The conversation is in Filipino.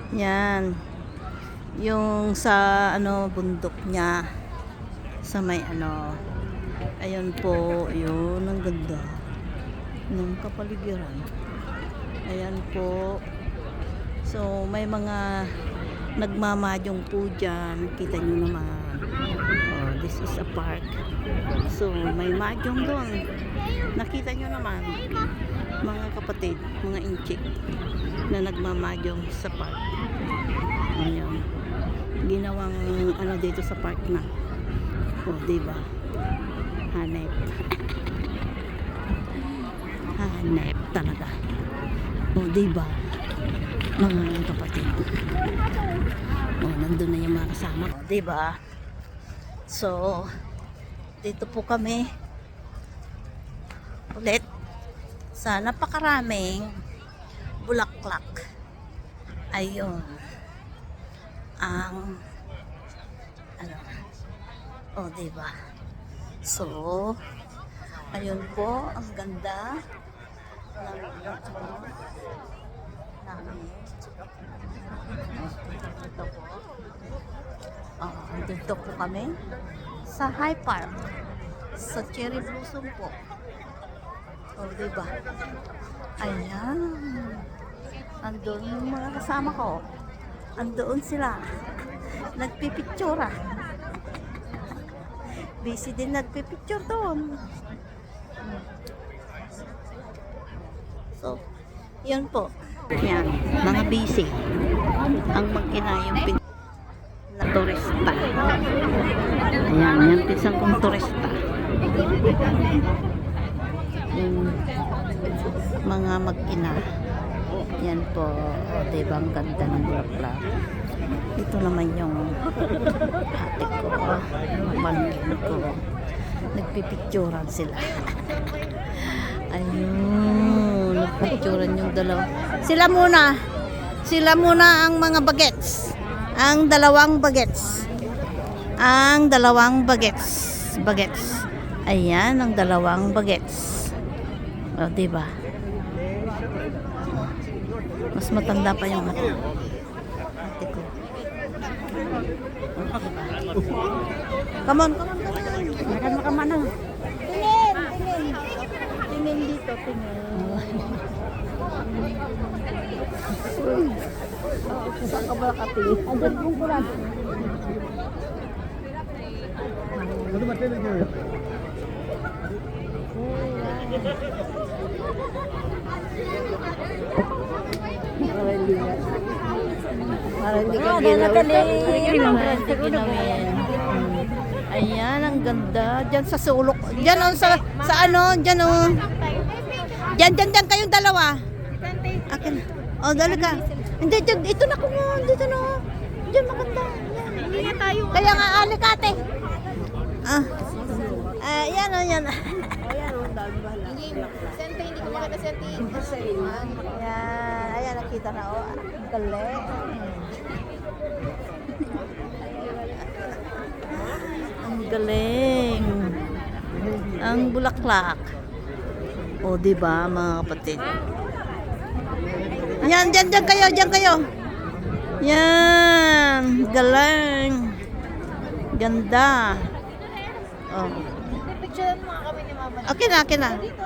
Yan. Yung sa ano bundok niya sa may ano. Ayun po, yun ang ganda ng kapaligiran. Ayan po. So may mga nagmamadyong po dyan. Kita nyo naman. Oh, this is a park. So may madyong doon. Nakita nyo naman mga kapatid, mga inchik na nagmamadyong sa park. Ayan. Ginawang ano dito sa park na. O, diba? Hanep. Hanep talaga. O, diba? Mga kapatid. O, nandun na yung mga kasama. O, diba? So, dito po kami ulit sa napakaraming bulaklak. Ayun ang ano, o diba? So ayun po ang ganda ng namin. Ito po, dito po kami sa High Park sa Cherry Blossom po. O diba? Ayan, andun yung mga kasama ko. Andoon sila. Nagpipictura. Busy din nagpipicture doon. So, yun po. Yan, mga busy. Ang mag-ina yung na turista. Ayan, yan pisang kong turista. Yung mga mag-ina. Yan po, diba ang ganda ng bulaklak. Ito naman yung ate ko, pamangkin ko. Nagpipicturan sila. Ayun, nagpipicturan yung dalawa. Sila muna ang mga bagets. Ang dalawang bagets. Bagets. Ayan, ang dalawang bagets. O, diba? Mas matanda pa yung ate ko. Come on. Makan na. Tingin dito, Saan ka ba nakatingin? Andyan pong kulang. Ano ba tingin nyo? Para hindi ka ginawin. Ayan, ang ganda. Diyan sa sulok. Diyan sa ano, diyan oh. Diyan kayong dalawa. Akin. Oh, dali ka. Hindi, ito na ko mo. Dito na. Diyan maganda. Hindi nga tayo. Kaya nga, alikate. Yan o, yan. Ayan o, dami ba lang. Sente, hindi ko maganda sente. Ayan, nakita na o. Galing. Ang galing. Ang bulaklak. O, diba, mga kapatid? Yan, dyan kayo. Yan, galing. Ganda. Oh. Picture mo kami ni Mama. Akin na.